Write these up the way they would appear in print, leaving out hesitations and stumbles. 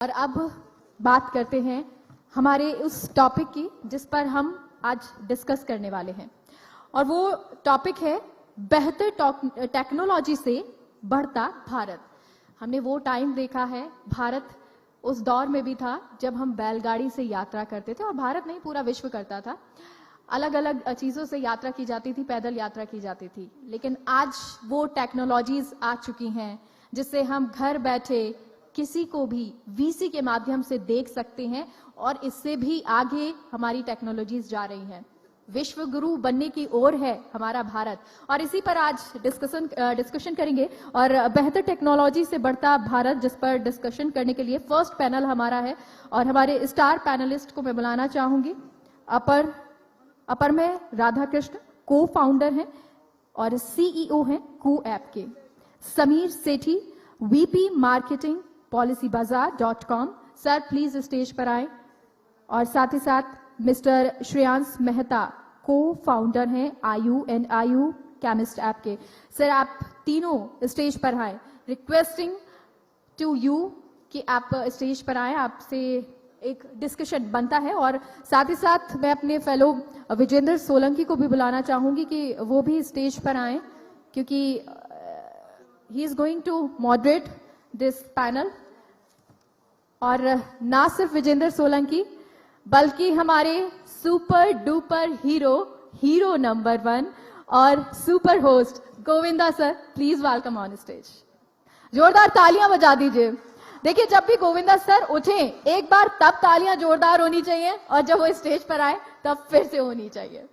और अब बात करते हैं हमारे उस टॉपिक की जिस पर हम आज डिस्कस करने वाले हैं, और वो टॉपिक है बेहतर टेक्नोलॉजी से बढ़ता भारत। हमने वो टाइम देखा है, भारत उस दौर में भी था जब हम बैलगाड़ी से यात्रा करते थे, और भारत नहीं पूरा विश्व करता था। अलग अलग चीजों से यात्रा की जाती थी, पैदल यात्रा की जाती थी, लेकिन आज वो टेक्नोलॉजीज आ चुकी हैं जिससे हम घर बैठे किसी को भी वीसी के माध्यम से देख सकते हैं, और इससे भी आगे हमारी टेक्नोलॉजीज जा रही हैं। विश्व गुरु बनने की ओर है हमारा भारत, और इसी पर आज डिस्कशन करेंगे। और बेहतर टेक्नोलॉजी से बढ़ता भारत, जिस पर डिस्कशन करने के लिए फर्स्ट पैनल हमारा है, और हमारे स्टार पैनलिस्ट को मैं बुलाना चाहूंगी। अपर में राधा कृष्ण को फाउंडर हैं और सीईओ हैं कू ऐप के। Sameer Sethi, VP marketing policybazaar.com। Sir please stage पर आए। और साथ ही साथ मिस्टर श्रेयांश मेहता, को फाउंडर हैं आयु केमिस्ट ऐप के। सर आप तीनों स्टेज पर आए। रिक्वेस्टिंग टू यू कि आप स्टेज पर आए, आपसे एक डिस्कशन बनता है। और साथ ही साथ मैं अपने फेलो विजेंद्र सोलंकी को भी बुलाना चाहूंगी कि वो भी स्टेज पर आए, क्योंकि he is going to moderate this panel. और ना सिर्फ विजेंद्र सोलंकी बल्कि हमारे सुपर डुपर हीरो नंबर 1 और super host Govinda sir, please welcome on stage. जोरदार तालियां बजा दीजिए। देखिए, जब भी गोविंदा सर उठे एक बार तब तालियां जोरदार होनी चाहिए, और जब वो स्टेज पर आए तब फिर से होनी चाहिए।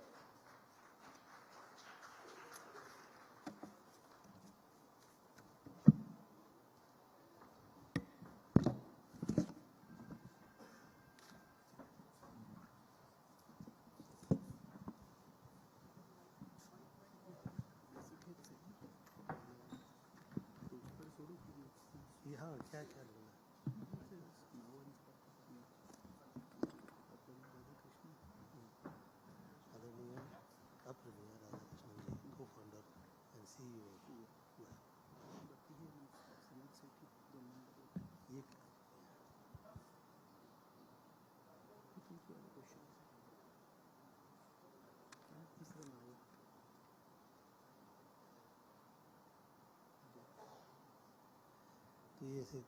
तो ये ऐसे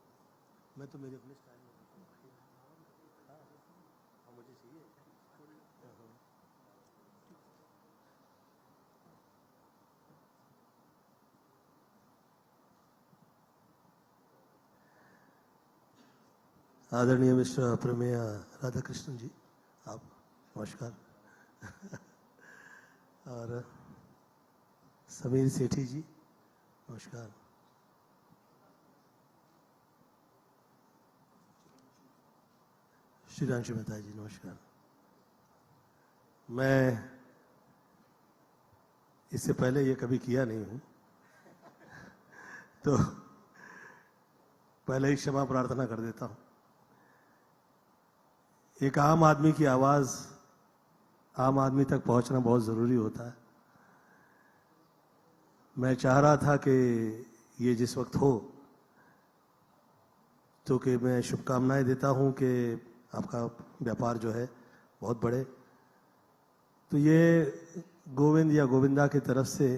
मैं तो मेरे अपने स्टाइल में मुझे चाहिए। आदरणीय मिस्टर प्रमेय राधाकृष्णन जी, आप नमस्कार। और समीर सेठी जी, नमस्कार। श्रीरांशु मेहता जी, नमस्कार। मैं इससे पहले ये कभी किया नहीं हूं, तो पहले ही क्षमा प्रार्थना कर देता हूं। एक आम आदमी की आवाज आम आदमी तक पहुंचना बहुत जरूरी होता है। मैं चाह रहा था कि ये जिस वक्त हो, तो कि मैं शुभकामनाएं देता हूं कि आपका व्यापार जो है बहुत बड़े। तो ये गोविंद या गोविंदा की तरफ से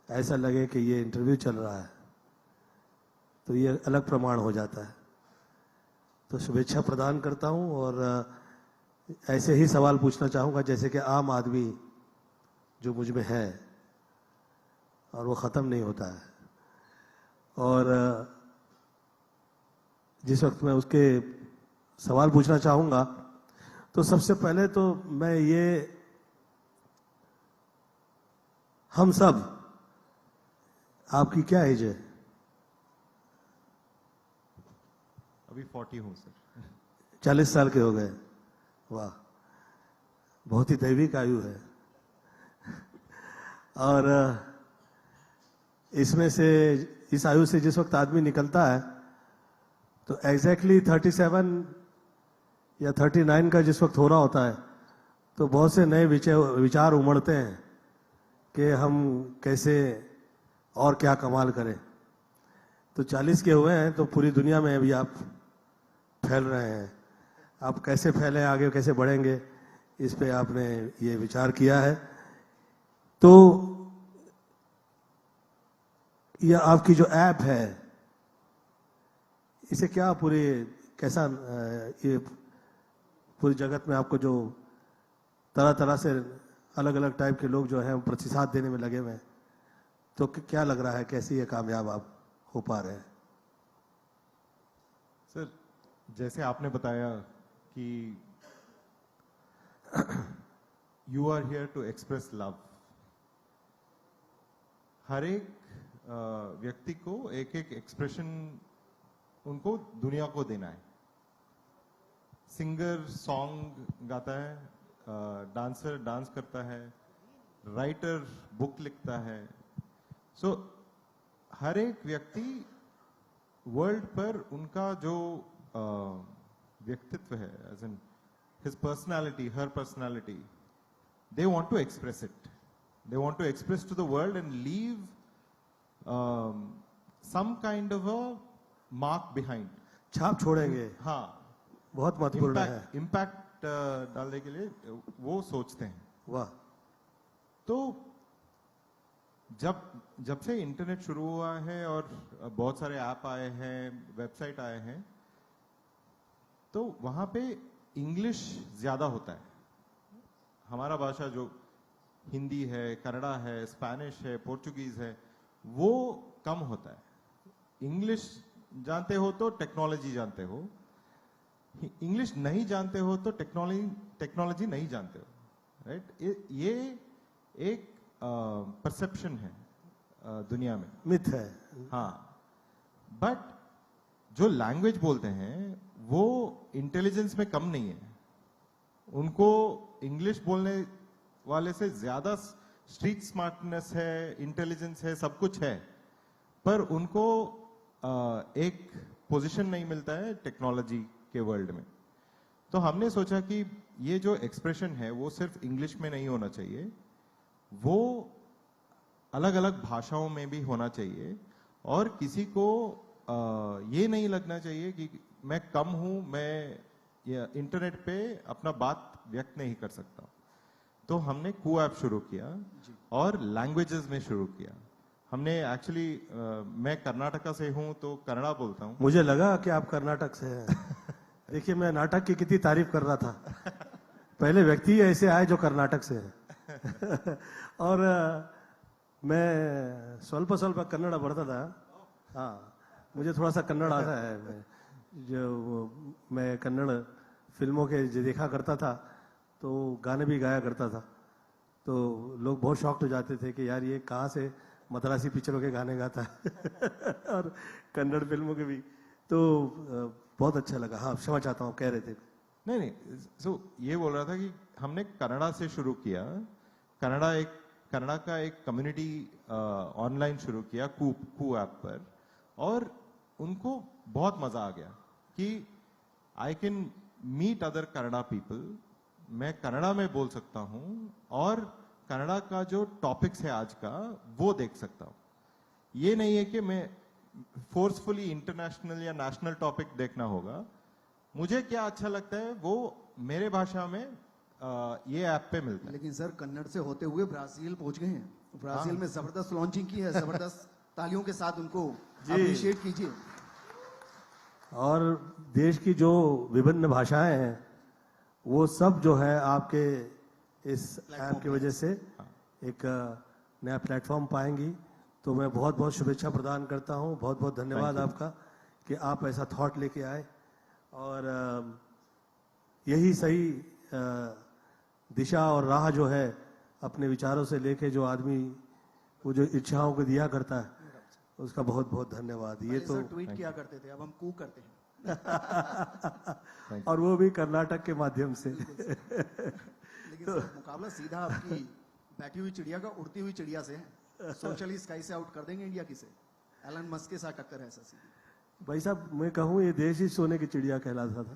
ऐसा लगे कि ये इंटरव्यू चल रहा है, तो ये अलग प्रमाण हो जाता है। तो शुभेच्छा प्रदान करता हूं, और ऐसे ही सवाल पूछना चाहूंगा जैसे कि आम आदमी जो मुझ में है और वो ख़त्म नहीं होता है। और जिस वक्त मैं उसके सवाल पूछना चाहूंगा, तो सबसे पहले तो मैं ये, हम सब, आपकी क्या एज है? अभी 40 हूँ सर। 40 साल के हो गए, वाह, बहुत ही दैविक आयु है। और इसमें से, इस आयु से जिस वक्त आदमी निकलता है, तो एग्जैक्टली 37 या 39 का जिस वक्त हो रहा होता है, तो बहुत से नए विचार उमड़ते हैं कि हम कैसे और क्या कमाल करें। तो 40 के हुए हैं, तो पूरी दुनिया में अभी आप फैल रहे हैं, आप कैसे फैले, आगे कैसे बढ़ेंगे, इस पे आपने ये विचार किया है। तो ये आपकी जो ऐप है, इसे क्या पूरे कैसा ये पूरी जगत में आपको जो तरह तरह से अलग अलग टाइप के लोग जो हैं प्रतिसाद देने में लगे हुए हैं, तो क्या लग रहा है, कैसे ये कामयाब आप हो पा रहे हैं? सर, जैसे आपने बताया कि you are here to express love. हर एक व्यक्ति को एक एक एक्सप्रेशन उनको दुनिया को देना है। सिंगर सॉन्ग गाता है, डांसर डांस करता है, राइटर बुक लिखता है। सो हर एक व्यक्ति वर्ल्ड पर उनका जो व्यक्तित्व है, एज इन हिज पर्सनालिटी, हर personality, they want to express it. They want to express to the world and leave some kind of a mark behind. छाप छोड़ेंगे, हाँ, बहुत महत्वपूर्ण है। इम्पैक्ट डालने के लिए वो सोचते हैं। वाह। तो जब से इंटरनेट शुरू हुआ है और बहुत सारे ऐप आए हैं, वेबसाइट आए हैं, तो वहां पे इंग्लिश ज्यादा होता है। हमारा भाषा जो हिंदी है, कन्नड़ा है, स्पेनिश है, पोर्चुगीज है, वो कम होता है। इंग्लिश जानते हो तो टेक्नोलॉजी जानते हो, इंग्लिश नहीं जानते हो तो टेक्नोलॉजी नहीं जानते हो, राइट? ये एक परसेप्शन है दुनिया में, मिथ है। हाँ। बट जो लैंग्वेज बोलते हैं वो इंटेलिजेंस में कम नहीं है। उनको इंग्लिश बोलने वाले से ज्यादा स्ट्रीट स्मार्टनेस है, इंटेलिजेंस है, सब कुछ है, पर उनको एक पोजीशन नहीं मिलता है टेक्नोलॉजी के वर्ल्ड में। तो हमने सोचा कि ये जो एक्सप्रेशन है वो सिर्फ इंग्लिश में नहीं होना चाहिए, वो अलग अलग भाषाओं में भी होना चाहिए, और किसी को ये नहीं लगना चाहिए कि मैं कम हूं, मैं इंटरनेट पे अपना बात व्यक्त नहीं कर सकता। तो हमने कू ऐप शुरू किया और लैंग्वेजेस में शुरू किया। हमने एक्चुअली मैं कर्नाटका से हूं तो कन्नड़ा बोलता हूं। मुझे लगा कि आप कर्नाटक से हैं। देखिए, मैं नाटक की कितनी तारीफ कर रहा था, पहले व्यक्ति ऐसे आए जो कर्नाटक से है। और मैं स्वल्प स्वल्प कन्नड़ पढ़ता था। हाँ, मुझे थोड़ा सा कन्नड़ आता है। मैं कन्नड़ फिल्मों के जो देखा करता था तो गाने भी गाया करता था, तो लोग बहुत शॉक्ड हो जाते थे कि यार ये कहाँ से मद्रासी पिक्चरों के गाने गाता है और कन्नड़ फिल्मों के भी। तो बहुत अच्छा लगा। हाँ, क्षमा चाहता हूँ, कह रहे थे। नहीं, सो ये बोल रहा था कि हमने कन्नड़ा से शुरू किया। कन्नड़ा का एक कम्युनिटी ऑनलाइन शुरू किया कू ऐप पर, और उनको बहुत मजा आ गया कि I can meet other Kannada people. मैं कन्नड़ा में बोल सकता हूं और कन्नड़ा का जो टॉपिक्स है आज का वो देख सकता हूं। ये नहीं है कि मैं फोर्सफुली इंटरनेशनल या नेशनल टॉपिक देखना होगा। मुझे क्या अच्छा लगता है वो मेरे भाषा में ये ऐप पे मिलता है। लेकिन सर, कन्नड़ से होते हुए ब्राजील पहुंच गए हैं। ब्राजील में जबरदस्त लॉन्चिंग की है, जबरदस्त तालियों के साथ उनको अप्रिशिएट कीजिए। और देश की जो विभिन्न भाषाएं हैं वो सब जो है आपके इस ऐप की वजह से एक नया प्लेटफॉर्म पाएंगी। तो मैं बहुत बहुत शुभेच्छा प्रदान करता हूं। बहुत बहुत धन्यवाद आपका कि आप ऐसा थॉट लेके आए, और यही सही दिशा और राह जो है अपने विचारों से लेके जो आदमी वो जो इच्छाओं को दिया करता है, उसका बहुत बहुत धन्यवाद। ये तो ट्वीट किया करते थे, अब हम कू करते हैं। और वो भी कर्नाटक के माध्यम से। लेकिन सर, मुकाबला सीधा आपकी बैठी हुई चिड़िया का उड़ती हुई चिड़िया से है। सोशली स्काई से आउट कर देंगे इंडिया किसे। एलन मस्क के साथ टक्कर है ऐसा सीधी। भाई साहब, मैं कहूँ ये देश ही सोने की चिड़िया कहलाता था।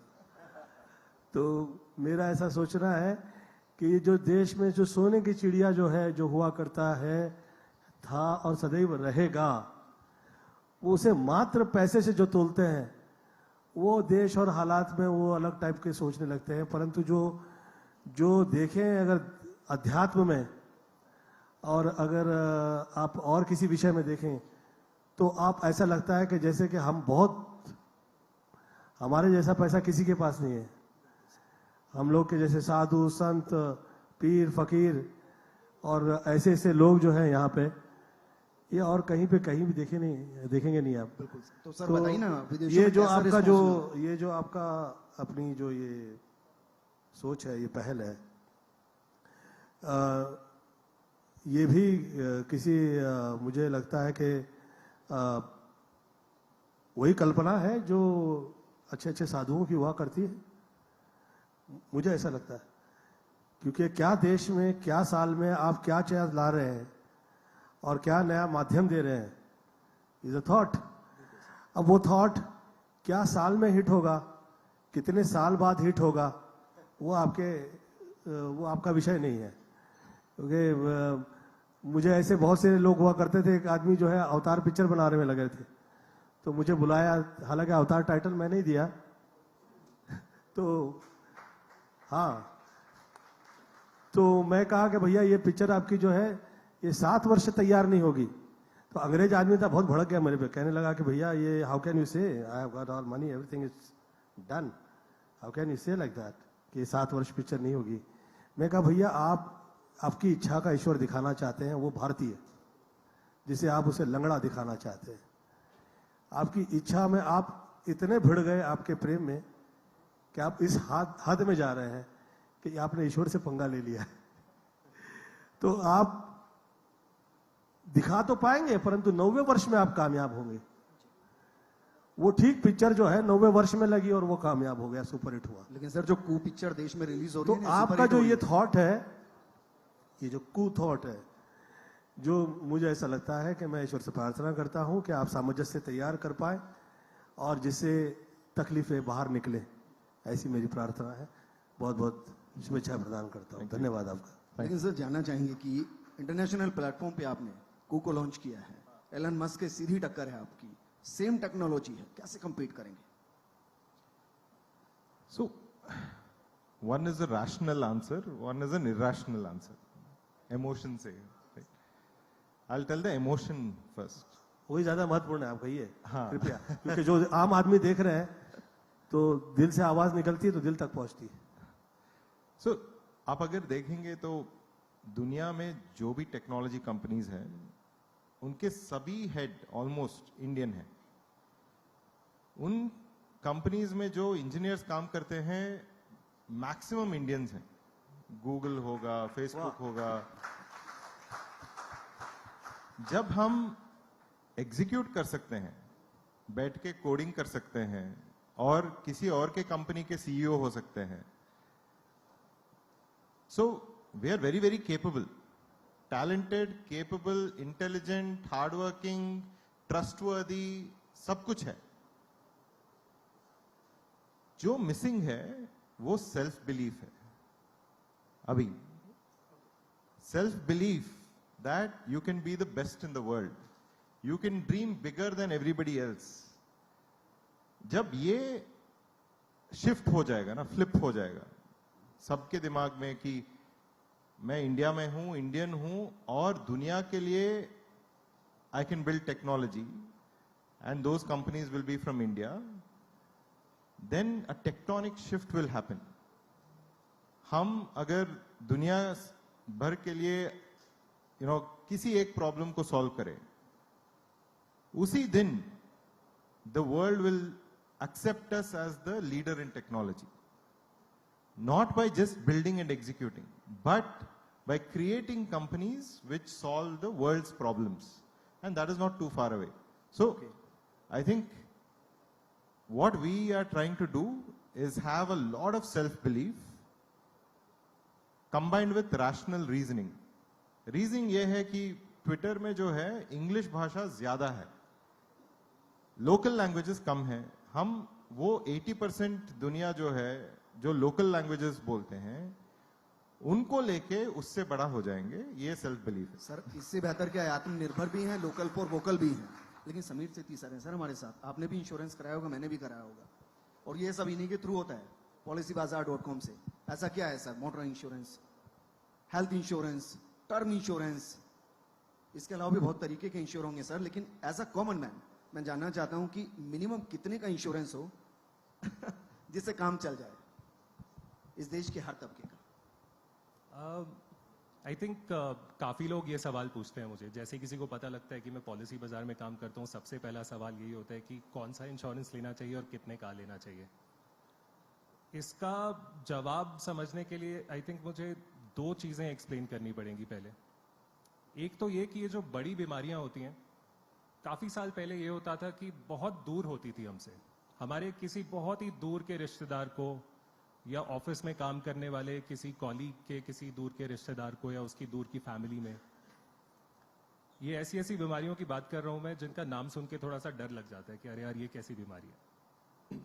तो मेरा ऐसा सोचना है कि ये जो देश में जो सोने की चिड़िया जो है, जो हुआ करता है, था और सदैव रहेगा, वो उसे मात्र पैसे से जो तोलते हैं वो देश और हालात में वो अलग टाइप के सोचने लगते हैं, परंतु जो देखें अगर अध्यात्म में और अगर आप और किसी विषय में देखें तो आप ऐसा लगता है कि जैसे कि हम बहुत, हमारे जैसा पैसा किसी के पास नहीं है। हम लोग के जैसे साधु संत पीर फकीर और ऐसे ऐसे लोग जो हैं यहाँ पे, ये और कहीं भी देखेंगे नहीं आप। बिल्कुल। तो सर बताइए ना, विदेशों ये में जो कैसा आपका response ये जो आपका अपनी जो ये सोच है, ये पहल है, ये भी किसी मुझे लगता है कि वही कल्पना है जो अच्छे अच्छे साधुओं की हुआ करती है, मुझे ऐसा लगता है। क्योंकि क्या देश में क्या साल में आप क्या चीज ला रहे हैं और क्या नया माध्यम दे रहे हैं, इज अ थॉट। अब वो थॉट क्या साल में हिट होगा, कितने साल बाद हिट होगा, वो आपका विषय नहीं है। क्योंकि मुझे ऐसे बहुत से लोग हुआ करते थे, एक आदमी जो है अवतार पिक्चर बनाने में लगे थे, तो मुझे बुलाया, हालांकि अवतार टाइटल मैंने ही दिया तो हाँ, तो मैं कहा कि भैया ये पिक्चर आपकी जो है ये 7 वर्ष से तैयार नहीं होगी। तो अंग्रेज आदमी था, बहुत भड़क गया मेरे पे, कहने लगा कि भैया ये हाउ कैन यू से, I have got all money, everything is done, how can you से लाइक दैट कि ये 7 वर्ष पिक्चर नहीं होगी। मैं कहा भैया आपकी इच्छा का ईश्वर दिखाना चाहते हैं, वो भारतीय, जिसे आप उसे लंगड़ा दिखाना चाहते हैं। आपकी इच्छा में आप इतने भिड़ गए आपके प्रेम में कि आप इस हद में जा रहे हैं कि आपने ईश्वर से पंगा ले लिया है। तो आप दिखा तो पाएंगे, परंतु 90वें वर्ष में आप कामयाब होंगे। वो ठीक पिक्चर जो है 90वें वर्ष में लगी और वो कामयाब हो गया, सुपरहिट हुआ। लेकिन सर जो कू पिक्चर देश में रिलीज हो रही तो है ना, आपका सुपर जो हिट हो ये रही है। थॉट है, ये जो कू थॉट है, जो मुझे ऐसा लगता है कि मैं ईश्वर से प्रार्थना करता हूं कि आप सामंजस्य तैयार कर पाए और जिससे तकलीफें बाहर निकले, ऐसी मेरी प्रार्थना है। बहुत बहुत शुभेच्छा प्रदान करता हूं, धन्यवाद आपका। लेकिन सर जानना चाहेंगे कि इंटरनेशनल प्लेटफॉर्म पे आपने कू को लॉन्च किया है, एलन मस्क के सीधी टक्कर है आपकी, सेम टेक्नोलॉजी है, कैसे compete करेंगे? So, one is a rational answer, one is an irrational answer. Emotion से, right? I'll tell the emotion first. वही ज्यादा महत्वपूर्ण है, आप कहिए हाँ। कृपया, क्योंकि जो आम आदमी देख रहे हैं तो दिल से आवाज निकलती है तो दिल तक पहुंचती है। So, आप अगर देखेंगे तो दुनिया में जो भी टेक्नोलॉजी कंपनीज हैं, उनके सभी हेड ऑलमोस्ट इंडियन हैं। उन कंपनीज में जो इंजीनियर्स काम करते हैं, मैक्सिमम इंडियंस हैं। गूगल होगा, फेसबुक होगा। जब हम एग्जीक्यूट कर सकते हैं, बैठ के कोडिंग कर सकते हैं और किसी और के कंपनी के सीईओ हो सकते हैं, so we are very very capable, talented, capable, intelligent, hardworking, trustworthy, सब कुछ है। जो मिसिंग है वो सेल्फ बिलीफ है। अभी self belief that you can be the best in the world, you can dream bigger than everybody else. जब ये शिफ्ट हो जाएगा ना, फ्लिप हो जाएगा सबके दिमाग में कि मैं इंडिया में हूं, इंडियन हूं और दुनिया के लिए I can build technology and those companies will be from India, then a tectonic shift will happen. हम अगर दुनिया भर के लिए किसी एक प्रॉब्लम को सॉल्व करें, उसी दिन the world will accept us as the leader in technology. Not by just building and executing, but by creating companies which solve the world's problems. And that is not too far away. So, I think what we are trying to do is have a lot of self-belief combined with rational reasoning. Reasoning ये है कि Twitter में जो है English भाषा ज्यादा है, local languages कम है। हम वो 80% दुनिया जो है जो लोकल लैंग्वेजेस बोलते हैं, उनको लेके उससे बड़ा हो जाएंगे, ये सेल्फ बिलीफ है। सर इससे बेहतर क्या है, आत्मनिर्भर भी हैं, लोकल फॉर वोकल भी हैं। लेकिन समीर सेठी सर हैं सर हमारे साथ, आपने भी इंश्योरेंस कराया होगा, मैंने भी कराया होगा। और ये सब इन्हीं के थ्रू होता है, policybazaar.com से। ऐसा क्या है sir? Motor insurance, health insurance, term insurance, इसके अलावा भी बहुत तरीके के इंश्योर होंगे सर, लेकिन एज अ कॉमन मैन मैं जानना चाहता हूं कि मिनिमम कितने का इंश्योरेंस हो जिससे काम चल जाए इस देश के हर तबके का। आई थिंक काफ़ी लोग ये सवाल पूछते हैं मुझे, जैसे किसी को पता लगता है कि मैं पॉलिसी बाजार में काम करता हूँ, सबसे पहला सवाल यही होता है कि कौन सा इंश्योरेंस लेना चाहिए और कितने का लेना चाहिए। इसका जवाब समझने के लिए आई थिंक मुझे दो चीज़ें एक्सप्लेन करनी पड़ेंगी पहले। एक तो ये कि ये जो बड़ी बीमारियां होती हैं, काफ़ी साल पहले ये होता था कि बहुत दूर होती थी हमसे, हमारे किसी बहुत ही दूर के रिश्तेदार को या ऑफिस में काम करने वाले किसी कॉलीग के किसी दूर के रिश्तेदार को या उसकी दूर की फैमिली में। ये ऐसी ऐसी बीमारियों की बात कर रहा हूं मैं जिनका नाम सुन के थोड़ा सा डर लग जाता है कि अरे यार ये कैसी बीमारी है।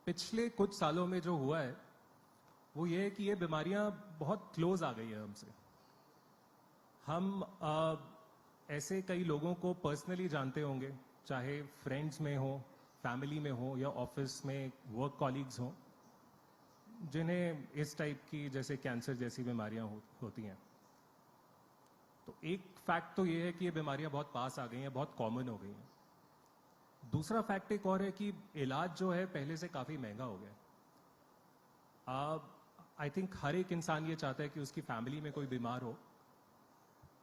पिछले कुछ सालों में जो हुआ है वो ये है कि ये बीमारियां बहुत क्लोज आ गई है हमसे। हम ऐसे कई लोगों को पर्सनली जानते होंगे, चाहे फ्रेंड्स में हो, फैमिली में हो या ऑफिस में वर्क कॉलीग्स हो, जिन्हें इस टाइप की जैसे कैंसर जैसी बीमारियां होती हैं। तो एक फैक्ट तो ये है कि ये बीमारियां बहुत पास आ गई हैं, बहुत कॉमन हो गई हैं। दूसरा फैक्ट एक और है कि इलाज जो है पहले से काफी महंगा हो गया। आई थिंक हर एक इंसान ये चाहता है कि उसकी फैमिली में कोई बीमार हो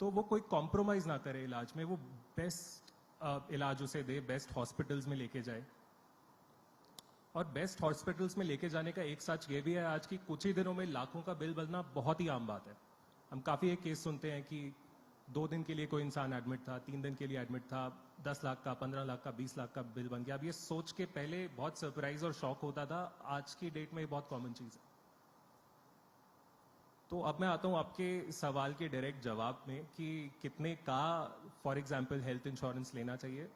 तो वो कोई कॉम्प्रोमाइज ना करे इलाज में, वो बेस्ट इलाज उसे दे, बेस्ट हॉस्पिटल्स में लेके जाए। और बेस्ट हॉस्पिटल्स में लेके जाने का एक सच ये भी है आज की कुछ ही दिनों में लाखों का बिल बनना बहुत ही आम बात है। हम काफी एक केस सुनते हैं कि 2 दिन के लिए कोई इंसान एडमिट था, 3 दिन के लिए एडमिट था, 10 लाख का, 15 लाख का, 20 लाख का बिल बन गया। अब ये सोच के पहले बहुत सरप्राइज और शॉक होता था, आज की डेट में ये बहुत कॉमन चीज है। तो अब मैं आता हूं आपके सवाल के डायरेक्ट जवाब में कि कितने का फॉर एग्जाम्पल हेल्थ इंश्योरेंस लेना चाहिए।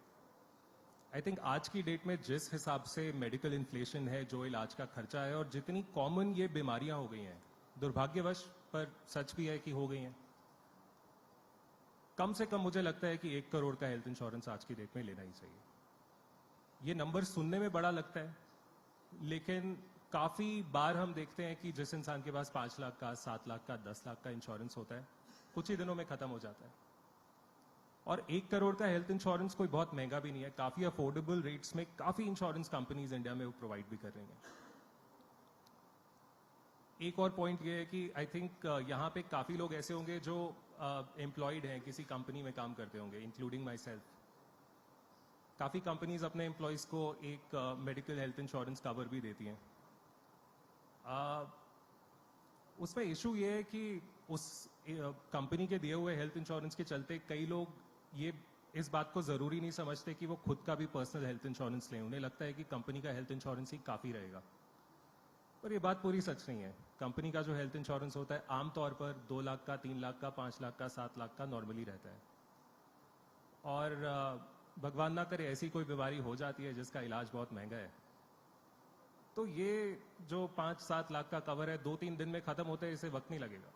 आई थिंक आज की डेट में जिस हिसाब से मेडिकल इन्फ्लेशन है, जो इलाज का खर्चा है और जितनी कॉमन ये बीमारियां हो गई हैं, दुर्भाग्यवश पर सच भी है कि हो गई हैं, कम से कम मुझे लगता है कि 1 करोड़ का हेल्थ इंश्योरेंस आज की डेट में लेना ही चाहिए। ये नंबर सुनने में बड़ा लगता है, लेकिन काफी बार हम देखते हैं कि जिस इंसान के पास 5 लाख का, 7 लाख का, 10 लाख का इंश्योरेंस होता है, कुछ ही दिनों में खत्म हो जाता है। और 1 करोड़ का हेल्थ इंश्योरेंस कोई बहुत महंगा भी नहीं है, काफी अफोर्डेबल रेट्स में काफी इंश्योरेंस कंपनीज इंडिया में वो प्रोवाइड भी कर रही हैं। एक और पॉइंट ये है कि आई थिंक यहाँ पे काफी लोग ऐसे होंगे जो एम्प्लॉयड हैं, किसी कंपनी में काम करते होंगे, इंक्लूडिंग माई सेल्फ। काफी कंपनीज अपने एम्प्लॉयज को एक मेडिकल हेल्थ इंश्योरेंस कवर भी देती हैं। उसमें इशू ये है कि उस कंपनी के दिए हुए हेल्थ इंश्योरेंस के चलते कई लोग ये इस बात को जरूरी नहीं समझते कि वो खुद का भी पर्सनल हेल्थ इंश्योरेंस लें। उन्हें लगता है कि कंपनी का हेल्थ इंश्योरेंस ही काफी रहेगा, पर ये बात पूरी सच नहीं है। कंपनी का जो हेल्थ इंश्योरेंस होता है आमतौर पर 2 लाख का, 3 लाख का, 5 लाख का, 7 लाख का नॉर्मली रहता है। और भगवान ना करे ऐसी कोई बीमारी हो जाती है जिसका इलाज बहुत महंगा है, तो ये जो 5-7 लाख का कवर है 2-3 दिन में खत्म होता है, इसे वक्त नहीं लगेगा।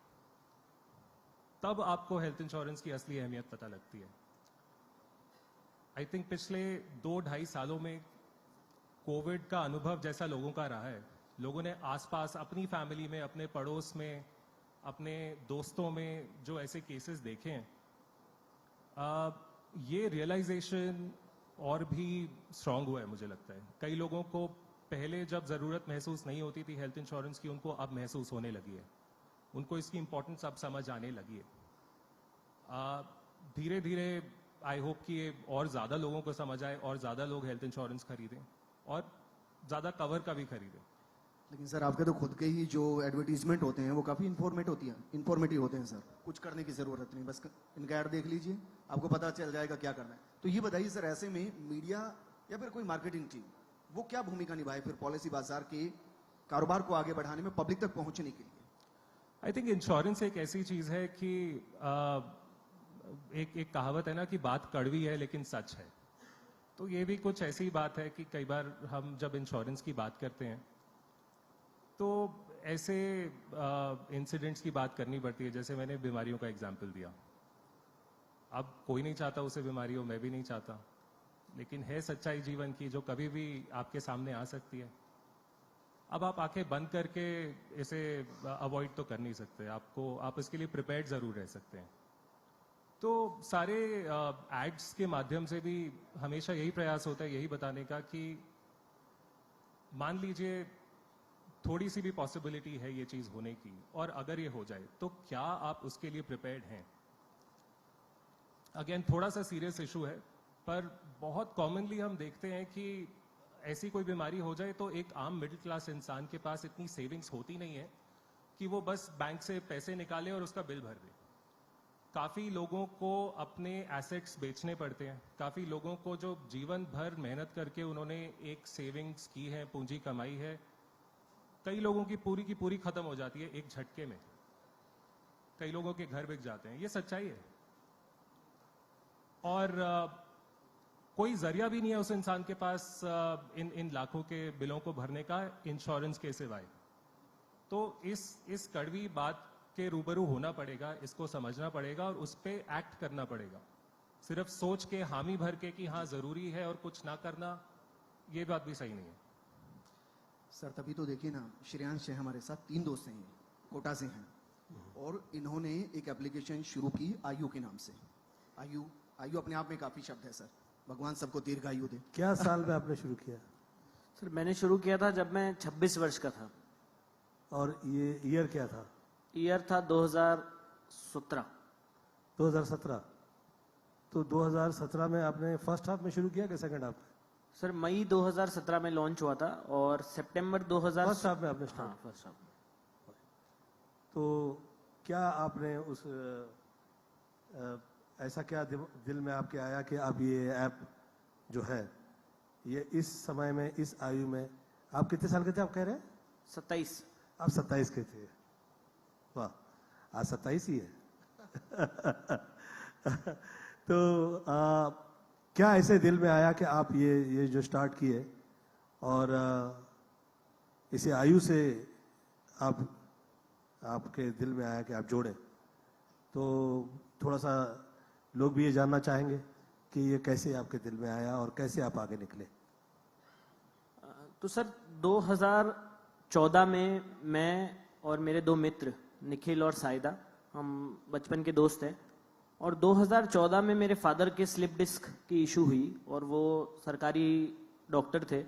तब आपको हेल्थ इंश्योरेंस की असली अहमियत पता लगती है। आई थिंक पिछले 2-2.5 सालों में कोविड का अनुभव जैसा लोगों का रहा है, लोगों ने आसपास अपनी फैमिली में, अपने पड़ोस में, अपने दोस्तों में जो ऐसे केसेस देखे हैं, ये रियलाइजेशन और भी स्ट्रांग हुआ है मुझे लगता है। कई लोगों को पहले जब जरूरत महसूस नहीं होती थी हेल्थ इंश्योरेंस की, उनको अब महसूस होने लगी है, उनको इसकी इंपॉर्टेंस अब समझ आने लगी है। धीरे धीरे आई होप कि ये और ज्यादा लोगों को समझ आए और ज्यादा लोग हेल्थ इंश्योरेंस खरीदें और ज्यादा कवर का भी खरीदें। लेकिन सर आपके तो खुद के ही जो एडवर्टीजमेंट होते हैं वो काफी इंफॉर्मेटिव होते हैं सर, कुछ करने की जरूरत नहीं, बस इनका ऐड देख लीजिए, आपको पता चल जाएगा क्या करना है। तो ये बताइए सर, ऐसे में मीडिया या फिर कोई मार्केटिंग टीम वो क्या भूमिका निभाए फिर पॉलिसी बाजार के कारोबार को आगे बढ़ाने में, पब्लिक तक पहुंचने के लिए? आई थिंक इंश्योरेंस एक ऐसी चीज है कि एक कहावत है ना कि बात कड़वी है लेकिन सच है। तो ये भी कुछ ऐसी बात है कि कई बार हम जब इंश्योरेंस की बात करते हैं तो ऐसे इंसिडेंट्स की बात करनी पड़ती है, जैसे मैंने बीमारियों का एग्जाम्पल दिया। अब कोई नहीं चाहता उसे बीमारी हो, मैं भी नहीं चाहता, लेकिन है सच्चाई जीवन की जो कभी भी आपके सामने आ सकती है। अब आप आंखें बंद करके इसे अवॉइड तो कर नहीं सकते, आप इसके लिए प्रिपेयर्ड जरूर रह सकते हैं। तो सारे एड्स के माध्यम से भी हमेशा यही प्रयास होता है, यही बताने का कि मान लीजिए थोड़ी सी भी पॉसिबिलिटी है ये चीज होने की, और अगर ये हो जाए तो क्या आप उसके लिए प्रिपेयर्ड हैं। अगेन थोड़ा सा सीरियस इशू है, पर बहुत कॉमनली हम देखते हैं कि ऐसी कोई बीमारी हो जाए तो एक आम मिडिल क्लास इंसान के पास इतनी सेविंग्स होती नहीं है कि वो बस बैंक से पैसे निकाले और उसका बिल भर दे। काफी लोगों को अपने एसेट्स बेचने पड़ते हैं, काफी लोगों को जो जीवन भर मेहनत करके उन्होंने एक सेविंग्स की है, पूंजी कमाई है, कई लोगों की पूरी खत्म हो जाती है एक झटके में। कई लोगों के घर बिक जाते हैं, ये सच्चाई है। और कोई जरिया भी नहीं है उस इंसान के पास इन लाखों के बिलों को भरने का इंश्योरेंस के सिवाय। तो इस कड़वी बात के रूबरू होना पड़ेगा, इसको समझना पड़ेगा और उस पे एक्ट करना पड़ेगा। सिर्फ सोच के हामी भर के कि हाँ जरूरी है और कुछ ना करना, ये बात भी सही नहीं है। सर तभी तो देखिए ना, श्रेयांश है हमारे साथ, 3 दोस्त हैं, कोटा से हैं, और इन्होंने एक एप्लीकेशन शुरू की आयु के नाम से। आयु आयु अपने आप में काफी शब्द है सर, भगवान सबको दीर्घायु दे। क्या साल में आपने शुरू किया? सर मैंने शुरू किया था जब मैं 26 वर्ष का था। और ये ईयर क्या था? ईयर था 2017। 2017। तो 2017 में आपने फर्स्ट हाफ में शुरू किया कि सेकंड हाफ में? सर मई 2017 में लॉन्च हुआ था और सितंबर 2000 फर्स्ट हाफ में आपने स्टार्ट? हाँ फर्स्ट हाफ। तो क्या आपने उस ऐसा क्या दिल में आपके आया कि अब ये ऐप जो है ये इस समय में, इस आयु में, आप कितने साल के थे आप कह रहे हैं? 27। आप 27 के थे। वाह, आज 27 ही है। तो क्या ऐसे दिल में आया कि आप ये जो स्टार्ट किए और इसे आयु से आपके दिल में आया कि आप जोड़ें? तो थोड़ा सा लोग भी ये जानना चाहेंगे कि ये कैसे आपके दिल में आया और कैसे आप आगे निकले। तो सर 2014 में मैं और मेरे 2 मित्र निखिल और साइदा, हम बचपन के दोस्त हैं, और 2014 में मेरे फादर के स्लिप डिस्क की इशू हुई और वो सरकारी डॉक्टर थे।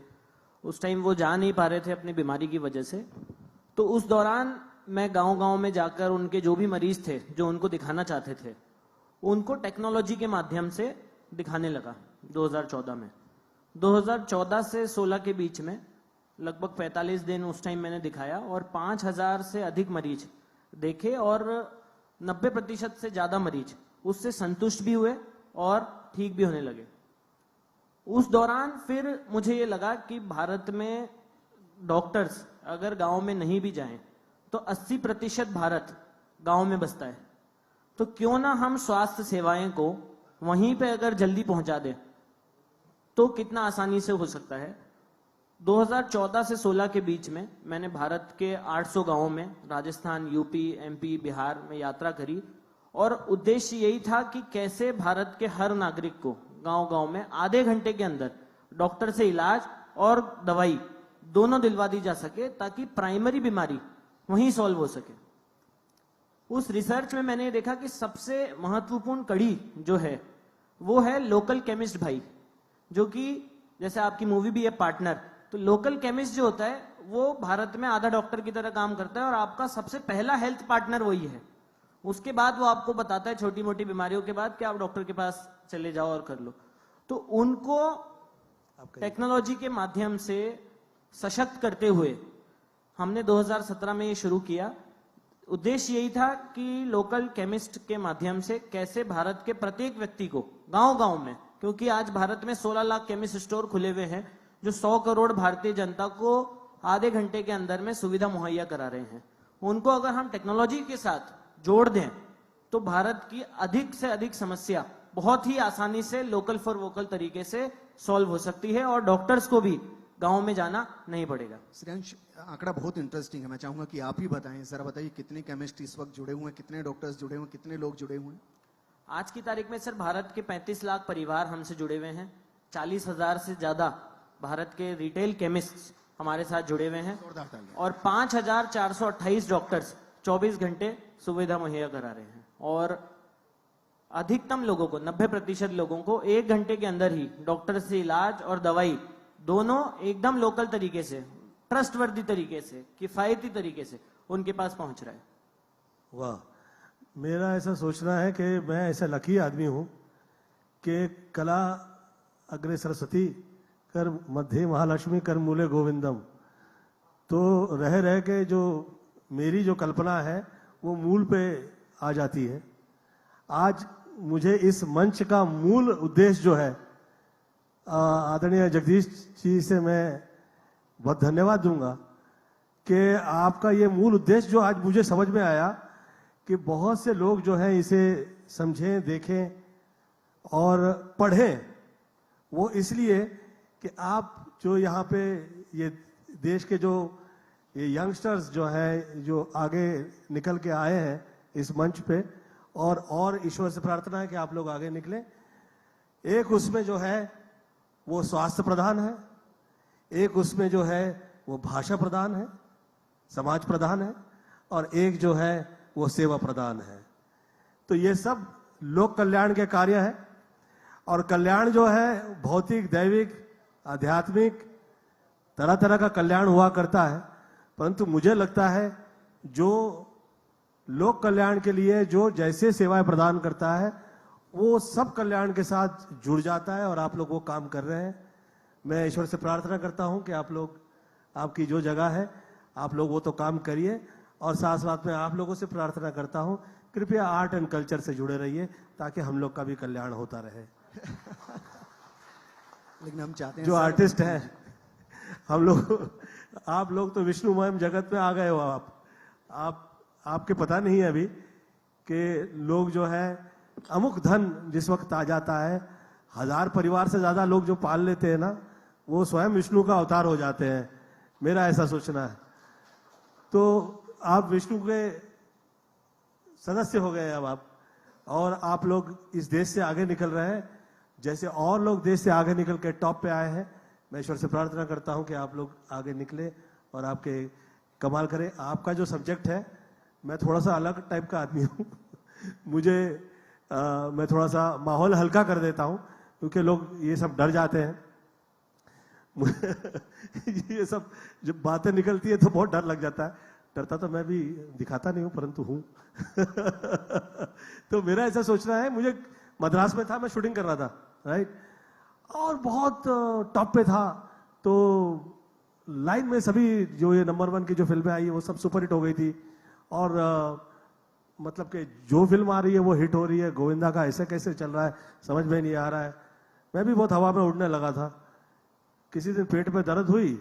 उस टाइम वो जा नहीं पा रहे थे अपनी बीमारी की वजह से। तो उस दौरान मैं गांव-गांव में जाकर उनके जो भी मरीज थे जो उनको दिखाना चाहते थे उनको टेक्नोलॉजी के माध्यम से दिखाने लगा 2014 में। 2014 से 16 के बीच में लगभग 45 दिन उस टाइम मैंने दिखाया और 5000 से अधिक मरीज देखे और 90% से ज्यादा मरीज उससे संतुष्ट भी हुए और ठीक भी होने लगे। उस दौरान फिर मुझे ये लगा कि भारत में डॉक्टर्स अगर गांव में नहीं भी जाएं तो 80% भारत गांव में बसता है, तो क्यों ना हम स्वास्थ्य सेवाएं को वहीं पे अगर जल्दी पहुंचा दें तो कितना आसानी से हो सकता है। 2014 से 16 के बीच में मैंने भारत के 800 गांवों में राजस्थान, यूपी, एमपी, बिहार में यात्रा करी और उद्देश्य यही था कि कैसे भारत के हर नागरिक को गांव-गांव में आधे घंटे के अंदर डॉक्टर से इलाज और दवाई दोनों दिलवा दी जा सके ताकि प्राइमरी बीमारी वहीं सॉल्व हो सके। उस रिसर्च में मैंने देखा कि सबसे महत्वपूर्ण कड़ी जो है वो है लोकल केमिस्ट भाई, जो कि जैसे आपकी मूवी भी है पार्टनर, तो लोकल केमिस्ट जो होता है वो भारत में आधा डॉक्टर की तरह काम करता है और आपका सबसे पहला हेल्थ पार्टनर वही है। उसके बाद वो आपको बताता है छोटी मोटी बीमारियों के बाद कि आप डॉक्टर के पास चले जाओ और कर लो। तो उनको टेक्नोलॉजी के माध्यम से सशक्त करते हुए हमने 2017 में ये शुरू किया। उद्देश्य यही था कि लोकल केमिस्ट के माध्यम से कैसे भारत के प्रत्येक व्यक्ति को गांव-गांव में, क्योंकि आज भारत में 16 लाख केमिस्ट स्टोर खुले हुए हैं जो 100 करोड़ भारतीय जनता को आधे घंटे के अंदर में सुविधा मुहैया करा रहे हैं, उनको अगर हम टेक्नोलॉजी के साथ जोड़ दें तो भारत की अधिक से अधिक समस्या बहुत ही आसानी से लोकल फॉर वोकल तरीके से सॉल्व हो सकती है और डॉक्टर्स को भी गांव में जाना नहीं पड़ेगा। श्रेयांश, आंकड़ा बहुत इंटरेस्टिंग है, मैं चाहूंगा कि आप ही बताएं, जरा बताइए कितने केमिस्ट इस वक्त जुड़े हुए हैं, कितने डॉक्टर्स जुड़े हुए हैं, कितने लोग जुड़े हुए हैं? आज की तारीख में सर भारत के 35 लाख परिवार हमसे जुड़े हुए हैं। 40,000 से ज्यादा भारत के रिटेल केमिस्ट हमारे साथ जुड़े हुए हैं जोरदार तालियां। और 5,428 डॉक्टर्स 24 घंटे सुविधा मुहैया करा रहे हैं और अधिकतम लोगों को 90% लोगों को 1 घंटे के अंदर ही डॉक्टर से इलाज और दवाई दोनों एकदम लोकल तरीके से, ट्रस्टवर्दी तरीके से, किफायती तरीके से उनके पास पहुंच रहा है। वाह, मेरा ऐसा सोचना है कि मैं ऐसा लकी आदमी हूं कि कला अग्रे सरस्वती कर मध्य महालक्ष्मी कर मूले गोविंदम, तो रह रह के जो मेरी जो कल्पना है वो मूल पे आ जाती है। आज मुझे इस मंच का मूल उद्देश्य जो है, आदरणीय जगदीश जी से मैं बहुत धन्यवाद दूंगा कि आपका ये मूल उद्देश्य जो आज मुझे समझ में आया कि बहुत से लोग जो हैं इसे समझें, देखें और पढ़ें, वो इसलिए कि आप जो यहाँ पे ये देश के जो ये यंगस्टर्स जो हैं जो आगे निकल के आए हैं इस मंच पे, और ईश्वर से प्रार्थना है कि आप लोग आगे निकलें। एक उसमें जो है वो स्वास्थ्य प्रधान है, एक उसमें जो है वो भाषा प्रधान है, समाज प्रधान है, और एक जो है वो सेवा प्रधान है। तो ये सब लोक कल्याण के कार्य है। और कल्याण जो है भौतिक, दैविक, आध्यात्मिक, तरह तरह का कल्याण हुआ करता है, परंतु मुझे लगता है जो लोक कल्याण के लिए जो जैसे सेवाएं प्रदान करता है वो सब कल्याण के साथ जुड़ जाता है, और आप लोग वो काम कर रहे हैं। मैं ईश्वर से प्रार्थना करता हूं कि आप लोग, आपकी जो जगह है आप लोग वो तो काम करिए, और साथ साथ में आप लोगों से प्रार्थना करता हूं कृपया आर्ट एंड कल्चर से जुड़े रहिए ताकि हम लोग का भी कल्याण होता रहे। लेकिन हम चाहते हैं जो सर, आर्टिस्ट हैं हम लोग, आप लोग तो विष्णुमय जगत में आ गए हो। आपके पता नहीं है अभी कि लोग जो है अमुक धन जिस वक्त आ जाता है, 1000 परिवार से ज्यादा लोग जो पाल लेते हैं ना, वो स्वयं विष्णु का अवतार हो जाते हैं। मेरा ऐसा सोचना है। तो आप विष्णु के सदस्य हो गए अब आप, और आप लोग इस देश से आगे निकल रहे हैं जैसे और लोग देश से आगे निकल के टॉप पे आए हैं। मैं ईश्वर से प्रार्थना करता हूं कि आप लोग आगे निकले और आपके कमाल करें। आपका जो सब्जेक्ट है, मैं थोड़ा सा अलग टाइप का आदमी हूं मुझे मैं थोड़ा सा माहौल हल्का कर देता हूं क्योंकि लोग ये सब डर जाते हैं ये सब जब बातें निकलती है तो बहुत डर लग जाता है। डरता तो मैं भी दिखाता नहीं हूं परंतु हूं तो मेरा ऐसा सोचना है, मुझे मद्रास में था, मैं शूटिंग कर रहा था, राइट, और बहुत टॉप पे था, तो लाइन में सभी जो ये नंबर 1 की जो फिल्में आई है वो सब सुपर हिट हो गई थी, और मतलब कि जो फिल्म आ रही है वो हिट हो रही है। गोविंदा का ऐसे कैसे चल रहा है समझ में नहीं आ रहा है। मैं भी बहुत हवा में उड़ने लगा था। किसी दिन पेट में दर्द हुई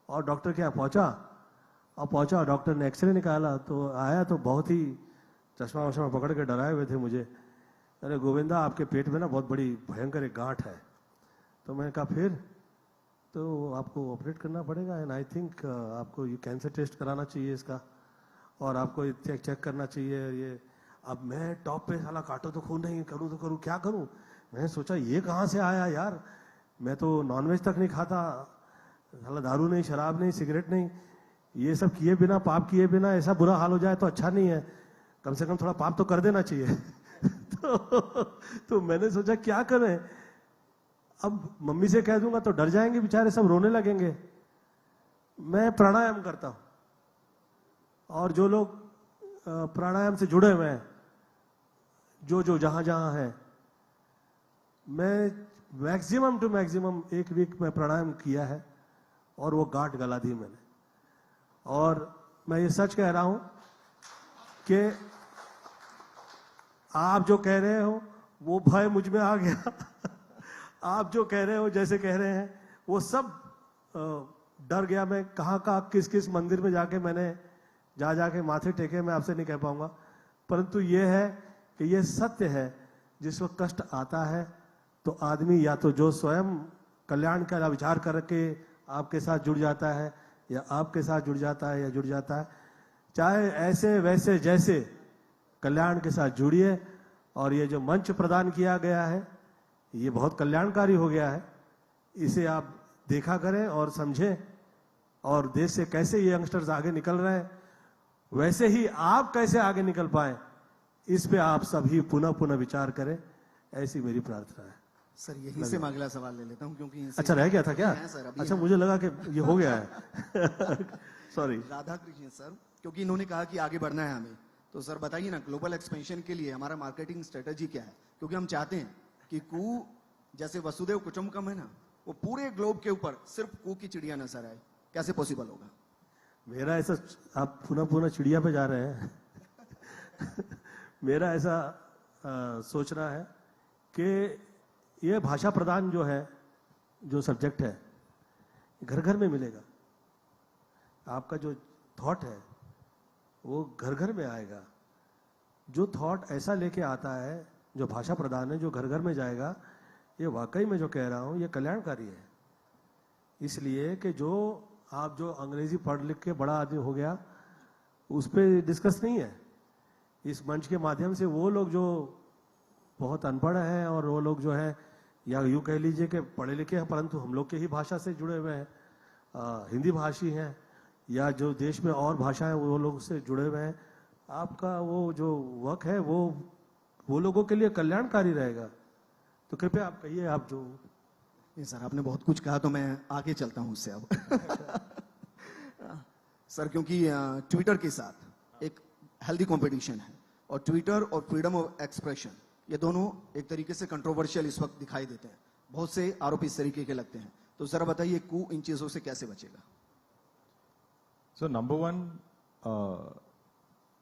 और डॉक्टर के यहाँ पहुंचा, डॉक्टर ने एक्सरे निकाला तो आया तो बहुत ही चश्मा वश्मा पकड़ के डराए हुए थे मुझे। अरे गोविंदा, आपके पेट में ना बहुत बड़ी भयंकर एक गांठ है। तो मैंने कहा फिर? तो आपको ऑपरेट करना पड़ेगा एंड आई थिंक आपको ये कैंसर टेस्ट कराना चाहिए इसका, और आपको चेक करना चाहिए ये। अब मैं टॉप पे साला काटो तो खून नहीं, करूँ तो करूँ, क्या करूँ। मैंने सोचा ये कहाँ से आया यार, मैं तो नॉनवेज तक नहीं खाता, साला दारू नहीं, शराब नहीं, सिगरेट नहीं, ये सब किए बिना, पाप किए बिना ऐसा बुरा हाल हो जाए तो अच्छा नहीं है। कम से कम थोड़ा पाप तो कर देना चाहिए तो मैंने सोचा क्या करें। अब मम्मी से कह दूंगा तो डर जाएंगे बेचारे, सब रोने लगेंगे। मैं प्राणायाम करता हूं, और जो लोग प्राणायाम से जुड़े हुए हैं, जो जहां जहां है, मैं मैक्सिमम टू मैक्सिमम 1 वीक में प्राणायाम किया है और वो गांठ गला दी मैंने। और मैं ये सच कह रहा हूं कि आप जो कह रहे हो वो भय मुझ में आ गया आप जो कह रहे हो, जैसे कह रहे हैं, वो सब डर गया। मैं कहाँ किस किस मंदिर में जाके मैंने जाके माथे टेके, मैं आपसे नहीं कह पाऊंगा, परंतु ये है कि ये सत्य है। जिस वक्त कष्ट आता है तो आदमी या तो जो स्वयं कल्याण का विचार करके आपके साथ जुड़ जाता है, या आपके साथ जुड़ जाता है, या जुड़ जाता है, चाहे ऐसे वैसे जैसे कल्याण के साथ जुड़िए। और ये जो मंच प्रदान किया गया है ये बहुत कल्याणकारी हो गया है। इसे आप देखा करें और समझें, और देश से कैसे ये यंगस्टर्स आगे निकल रहे हैं, वैसे ही आप कैसे आगे निकल पाए, इस पे आप सभी पुनः पुनः विचार करें, ऐसी मेरी प्रार्थना है। सर यहीं से मैं अगला सवाल ले लेता हूं, क्योंकि इनसे- अच्छा, रह गया था क्या? हैं सर, अभी अच्छा, हैं। मुझे लगा कि ये हो गया है। सॉरी। राधा कृष्ण सर, क्योंकि इन्होंने कहा कि आगे बढ़ना है हमें, तो सर बताइए ना, ग्लोबल एक्सपेंशन के लिए हमारा मार्केटिंग स्ट्रेटेजी क्या है? क्योंकि हम चाहते हैं कि कू जैसे वसुदेव कुटुंबकम है ना, वो पूरे ग्लोब के ऊपर सिर्फ कू की चिड़िया नजर आए, कैसे पॉसिबल होगा? मेरा ऐसा, आप पुनः पुनः चिड़िया पे जा रहे हैं। मेरा ऐसा सोचना है कि ये भाषा प्रदान जो है, जो सब्जेक्ट है, घर घर में मिलेगा। आपका जो थॉट है वो घर घर में आएगा। जो थॉट ऐसा लेके आता है, जो भाषा प्रदान है, जो घर घर में जाएगा, ये वाकई में जो कह रहा हूं, ये कल्याणकारी है। इसलिए कि जो आप जो अंग्रेजी पढ़ लिख के बड़ा आदमी हो गया, उस पर डिस्कस नहीं है। इस मंच के माध्यम से वो लोग जो बहुत अनपढ़ हैं, और वो लोग जो है, या यूं कह लीजिए कि पढ़े लिखे हैं परंतु हम लोग के ही भाषा से जुड़े हुए हैं, हिंदी भाषी हैं, या जो देश में और भाषा है वो लोग से जुड़े हुए हैं, आपका वो जो वर्क है वो लोगों के लिए कल्याणकारी रहेगा। तो कृपया आप कहिए, आप जो। नहीं सर, आपने बहुत कुछ कहा, तो मैं आगे चलता हूं उससे अब। सर, क्योंकि ट्विटर के साथ एक हेल्दी कंपटीशन है, और ट्विटर और फ्रीडम ऑफ एक्सप्रेशन, ये दोनों एक तरीके से कंट्रोवर्शियल इस वक्त दिखाई देते हैं। बहुत से आरोप इस तरीके के लगते हैं, तो जरा बताइए कू इन चीजों से कैसे बचेगा? So number one,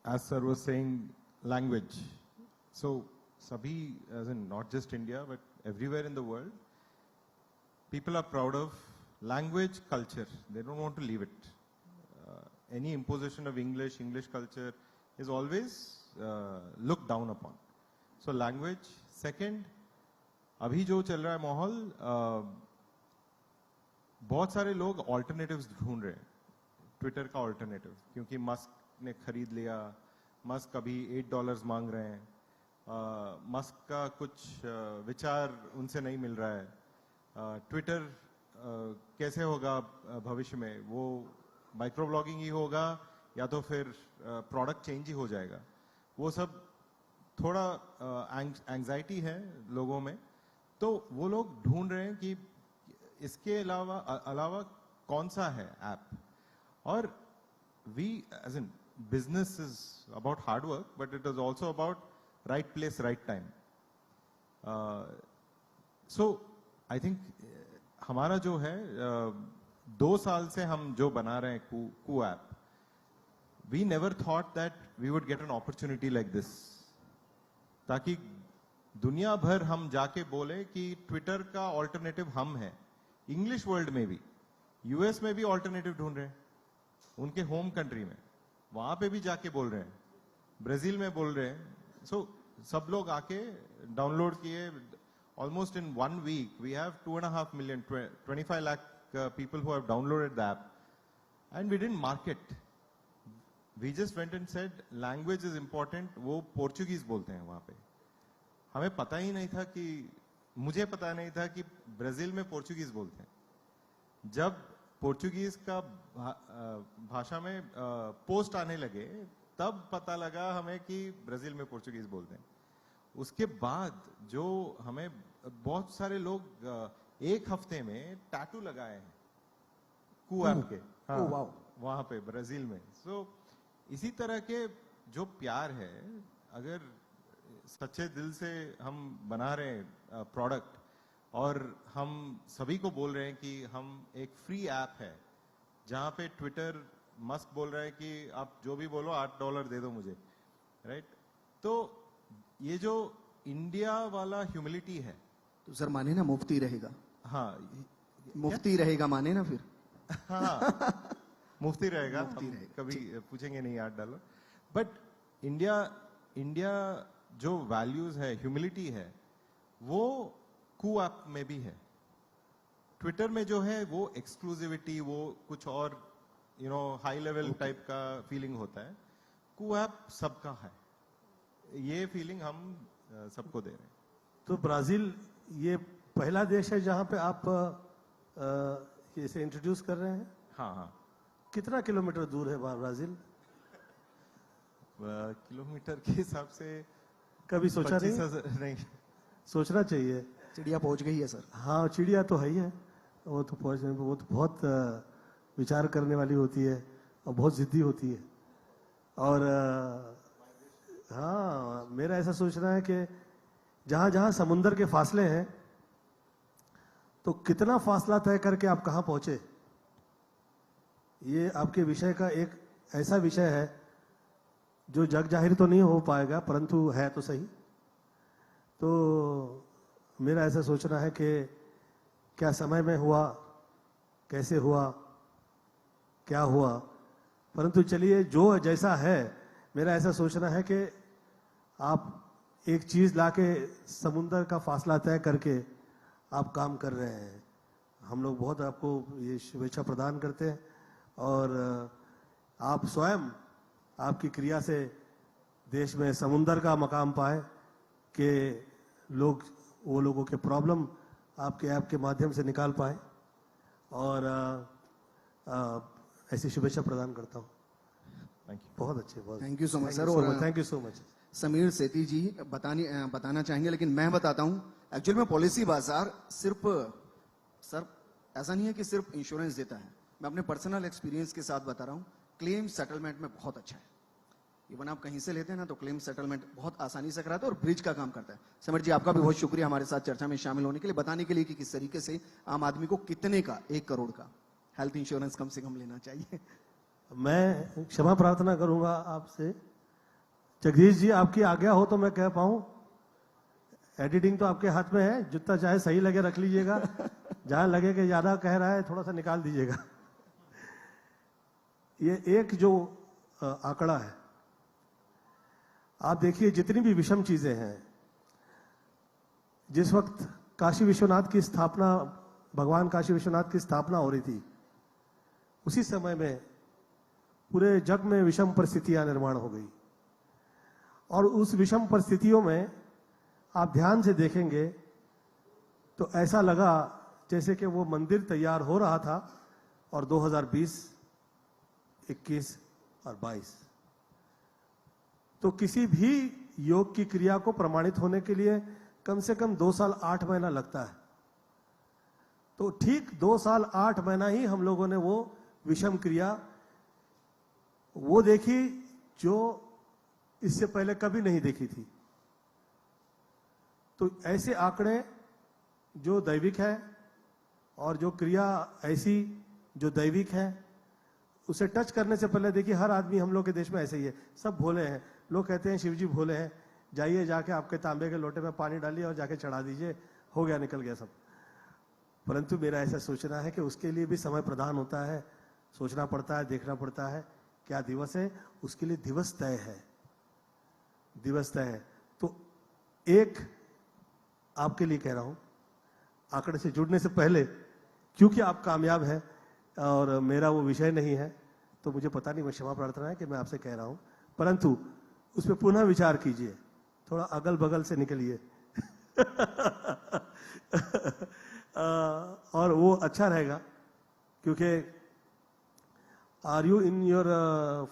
as sir was saying, language. So sabhi, as in not just India but everywhere in the world, people are proud of language culture. They don't want to leave it. Any imposition of English culture is always looked down upon. So language. Second, अभी जो चल रहा है माहौल, बहुत सारे लोग alternatives ढूंढ रहे हैं, ट्विटर का ऑल्टरनेटिव, क्योंकि मस्क ने खरीद लिया। मस्क अभी $8 मांग रहे हैं। मस्क का कुछ विचार उनसे नहीं मिल रहा है। ट्विटर कैसे होगा भविष्य में? वो माइक्रो ब्लॉगिंग ही होगा, या तो फिर प्रोडक्ट चेंज ही हो जाएगा? वो सब थोड़ा एंग्जाइटी है लोगों में, तो वो लोग ढूंढ रहे हैं कि इसके अलावा कौन सा है ऐप। और we as in business is about hard work, but it is also about right place, right time. So I think हमारा जो है 2 साल से हम जो बना रहे हैं Koo app, we never thought that we would get an opportunity like this, ताकि दुनिया भर हम जाके बोले कि ट्विटर का ऑल्टरनेटिव हम है। इंग्लिश वर्ल्ड में भी, यूएस में भी ऑल्टरनेटिव ढूंढ रहे हैं, उनके होम कंट्री में, वहां पे भी जाके बोल रहे हैं, ब्राजील में बोल रहे हैं। सो सब लोग आके डाउनलोड किए। Almost in 1 week we have 2.5 million, 25 lakh people who have downloaded the app, and we didn't market. We just went and said language is important. वो पोर्चुगीज बोलते हैं वहां पे। हमें पता ही नहीं था कि, मुझे पता नहीं था कि ब्राजील में पोर्चुगीज बोलते हैं। जब पोर्चुगीज का भाषा में पोस्ट आने लगे, तब पता लगा हमें कि ब्राजील में पोर्चुगीज बोलते हैं। उसके बाद जो हमें बहुत सारे लोग 1 हफ्ते में टैटू लगाए हैं कू ऐप के, ओह वाओ, वहां पे ब्राजील में। सो इसी तरह के जो प्यार है, अगर सच्चे दिल से हम बना रहे हैं प्रोडक्ट, और हम सभी को बोल रहे हैं कि हम एक फ्री ऐप है, जहां पे ट्विटर मस्क बोल रहा है कि आप जो भी बोलो $8 दे दो मुझे, राइट? तो ये जो इंडिया वाला ह्यूमिलिटी है, तो सर माने ना मुफ्ती रहेगा। हाँ, मुफ्ती रहेगा, माने ना फिर। हाँ, मुफ्ती रहेगा, मुफ्ती हम रहेगा, कभी पूछेंगे नहीं $8। बट इंडिया जो वैल्यूज है, ह्यूमिलिटी है, वो कू ऐप में भी है। ट्विटर में जो है वो एक्सक्लूसिविटी, वो कुछ और हाई लेवल टाइप का फीलिंग होता है। कू ऐप सबका है, ये फीलिंग हम सबको दे रहे हैं। तो ब्राजील ये पहला देश है जहां पे आप इसे इंट्रोड्यूस कर रहे हैं। हाँ हाँ। कितना किलोमीटर दूर है ब्राजील? किलोमीटर के हिसाब से कभी सोचा नहीं? 25,000 नहीं। सोचना चाहिए। चिड़िया पहुंच गई है सर। हाँ, चिड़िया तो है ही है, वो तो पहुंचने में वो तो बहुत विचार करने वाली होती है और बहुत जिद्दी होती है। और हाँ, मेरा ऐसा सोचना है कि जहां जहां समुंदर के फासले हैं, तो कितना फासला तय करके आप कहां पहुंचे, ये आपके विषय का एक ऐसा विषय है जो जग जाहिर तो नहीं हो पाएगा, परंतु है तो सही। तो मेरा ऐसा सोचना है कि क्या समय में हुआ, कैसे हुआ, क्या हुआ, परंतु चलिए जो जैसा है, मेरा ऐसा सोचना है कि आप एक चीज लाके समुंदर का फासला तय करके आप काम कर रहे हैं। हम लोग बहुत आपको ये शुभेच्छा प्रदान करते हैं और आप स्वयं आपकी क्रिया से देश में समुंदर का मकाम पाए कि लोग वो लोगों के प्रॉब्लम आपके ऐप के माध्यम से निकाल पाए और ऐसी शुभेच्छा प्रदान करता हूँ। Thank you. बहुत अच्छे, बहुत thank you so much sir. और thank you so much. Sameer Sethi ji बताना चाहेंगे, लेकिन मैं बताता हूं। एक्चुअल में पॉलिसी बाजार सिर्फ सर ऐसा नहीं है कि सिर्फ इंश्योरेंस देता है। मैं अपने पर्सनल एक्सपीरियंस के साथ बता रहा हूं, क्लेम सेटलमेंट में बहुत अच्छा है। इवन आप कहीं से लेते हैं ना, तो क्लेम सेटलमेंट बहुत आसानी से कराता है और ब्रिज का काम करता है। समीर जी, आपका भी बहुत शुक्रिया हमारे साथ चर्चा में शामिल होने के लिए, बताने के लिए कि किस तरीके से आम आदमी को कितने का 1 करोड़ का हेल्थ इंश्योरेंस कम से कम लेना चाहिए। मैं क्षमा प्रार्थना करूंगा आपसे, जगदीश जी, आपकी आज्ञा हो तो मैं कह पाऊं। एडिटिंग तो आपके हाथ में है, जितना चाहे सही लगे रख लीजिएगा, जहां लगे कि ज्यादा कह रहा है थोड़ा सा निकाल दीजिएगा। ये एक जो आंकड़ा है, आप देखिए जितनी भी विषम चीजें हैं, जिस वक्त काशी विश्वनाथ की स्थापना, भगवान काशी विश्वनाथ की स्थापना हो रही थी, उसी समय में पूरे जग में विषम परिस्थितियां निर्माण हो गई। और उस विषम परिस्थितियों में आप ध्यान से देखेंगे तो ऐसा लगा जैसे कि वो मंदिर तैयार हो रहा था और 2020, 21 और 22, तो किसी भी योग की क्रिया को प्रमाणित होने के लिए कम से कम 2 साल 8 महीना लगता है। तो ठीक 2 साल 8 महीना ही हम लोगों ने वो विषम क्रिया वो देखी जो इससे पहले कभी नहीं देखी थी। तो ऐसे आंकड़े जो दैविक है और जो क्रिया ऐसी जो दैविक है, उसे टच करने से पहले देखिए, हर आदमी हम लोग के देश में ऐसे ही है, सब भोले हैं। लोग कहते हैं शिव जी भोले हैं, जाइए जाके आपके तांबे के लोटे में पानी डालिए और जाके चढ़ा दीजिए, हो गया, निकल गया सब। परंतु मेरा ऐसा सोचना है कि उसके लिए भी समय प्रदान होता है, सोचना पड़ता है, देखना पड़ता है क्या दिवस है, उसके लिए दिवस तय है, दिवस तय है। तो एक आपके लिए कह रहा हूं, आंकड़े से जुड़ने से पहले, क्योंकि आप कामयाब हैं और मेरा वो विषय नहीं है, तो मुझे पता नहीं, मैं क्षमा प्रार्थना है कि मैं आपसे कह रहा हूं, परंतु उस पर पुनः विचार कीजिए, थोड़ा अगल बगल से निकलिए। और वो अच्छा रहेगा, क्योंकि are you in your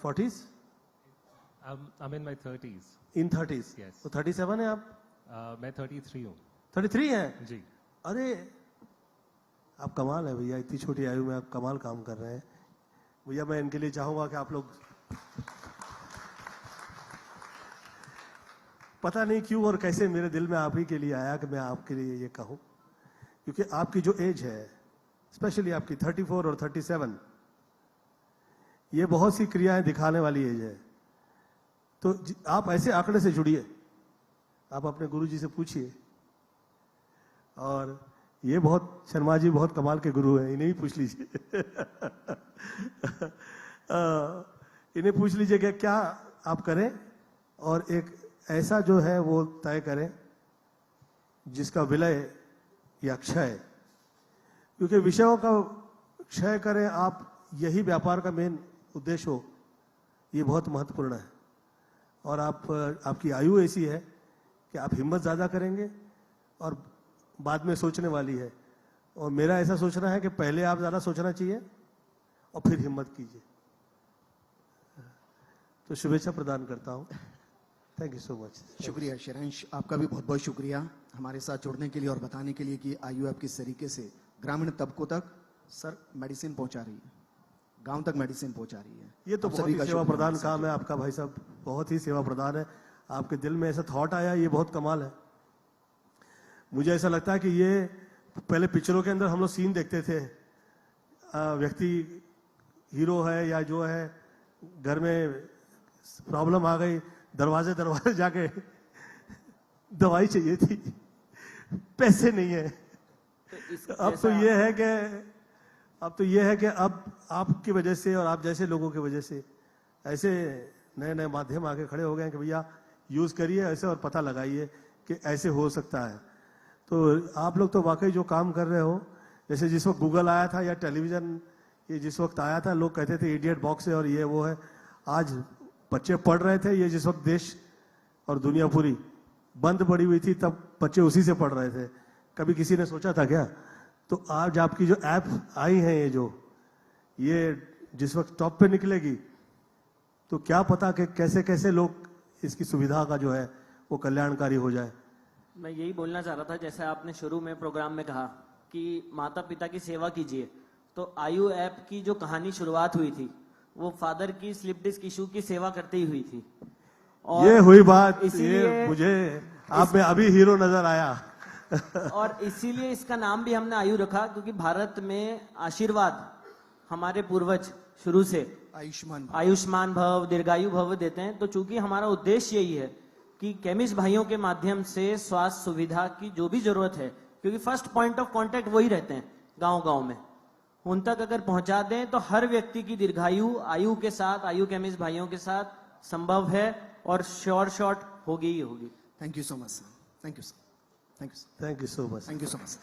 40s? I'm in my 30s. In 30s? Yes. तो 37 है आप? मैं 33 हूँ 33 है? जी। अरे आप कमाल है भैया, इतनी छोटी आयु में आप कमाल काम कर रहे हैं भैया। मैं इनके लिए चाहूंगा कि आप लोग, पता नहीं क्यों और कैसे मेरे दिल में आप ही के लिए आया कि मैं आपके लिए ये कहूं, क्योंकि आपकी जो एज है, स्पेशली आपकी 34 और 37, ये बहुत सी क्रियाएं दिखाने वाली एज है। तो आप ऐसे आंकड़े से जुड़िए, आप अपने गुरुजी से पूछिए। और ये बहुत, शर्मा जी बहुत कमाल के गुरु हैं, इन्हें ही पूछ लीजिए। इन्हें पूछ लीजिए कि क्या आप करें और एक ऐसा जो है वो तय करें जिसका विलय या क्षय, क्योंकि विषयों का क्षय करें आप, यही व्यापार का मेन उद्देश्य हो, ये बहुत महत्वपूर्ण है। और आपकी आयु ऐसी है कि आप हिम्मत ज्यादा करेंगे और बाद में सोचने वाली है। और मेरा ऐसा सोचना है कि पहले आप ज़्यादा सोचना चाहिए और फिर हिम्मत कीजिए। तो शुभेच्छा प्रदान करता हूँ। Thank you so much. शुक्रिया शिरांश, आपका भी बहुत बहुत शुक्रिया हमारे साथ जुड़ने के लिए और बताने के लिए कि IUF किस तरीके से ग्रामीण तबकों तक सर मेडिसिन पहुंचा रही है, गांव तक मेडिसिन पहुंचा रही है। ये तो आप बहुत सभी ही का सेवा शुक्रिया प्रदान हमारे साथ काम है आपका भाई साहब, बहुत ही सेवा प्रदान है। आपके दिल में ऐसा थॉट आया, ये बहुत कमाल है। मुझे ऐसा लगता है कि ये पहले पिक्चरों के अंदर हम लोग सीन देखते थे, व्यक्ति हीरो है या जो है, घर में प्रॉब्लम आ गई, दरवाजे दरवाजे जाके दवाई चाहिए थी, पैसे नहीं है। अब तो ये है कि अब आपकी वजह से और आप जैसे लोगों की वजह से ऐसे नए नए माध्यम आके खड़े हो गए हैं कि भैया यूज करिए ऐसे और पता लगाइए कि ऐसे हो सकता है। तो आप लोग तो वाकई जो काम कर रहे हो, जैसे जिस वक्त गूगल आया था या टेलीविजन ये जिस वक्त आया था, लोग कहते थे इडियट बॉक्स है और ये वो है, आज बच्चे पढ़ रहे थे। ये जिस वक्त देश और दुनिया पूरी बंद पड़ी हुई थी तब बच्चे उसी से पढ़ रहे थे। कभी किसी ने सोचा था क्या? तो आज आपकी जो ऐप आई है, ये जिस वक्त टॉप पे निकलेगी तो क्या पता कि कैसे कैसे लोग इसकी सुविधा का जो है वो कल्याणकारी हो जाए। मैं यही बोलना चाह रहा था, जैसे आपने शुरू में प्रोग्राम में कहा कि माता पिता की सेवा कीजिए, तो आयु ऐप की जो कहानी शुरुआत हुई थी वो फादर की स्लिप डिस्क इशू की सेवा करते ही हुई थी। और ये हुई बात, इसीलिए ये मुझे आप में अभी हीरो नजर आया। और इसीलिए इसका नाम भी हमने आयु रखा, क्योंकि भारत में आशीर्वाद हमारे पूर्वज शुरू से आयुष्मान भव, दीर्घायु भव देते हैं। तो चूंकि हमारा उद्देश्य यही है कि केमिस्ट भाइयों के माध्यम से स्वास्थ्य सुविधा की जो भी जरूरत है, क्योंकि फर्स्ट पॉइंट ऑफ कांटेक्ट वही रहते हैं गांव गांव में, उन तक अगर पहुंचा दें तो हर व्यक्ति की दीर्घायु आयु के साथ, आयु केमिस्ट भाइयों के साथ संभव है और श्योर शॉट होगी ही होगी। Thank you so much sir, thank you sir, thank you sir, thank you so much. Thank you so much.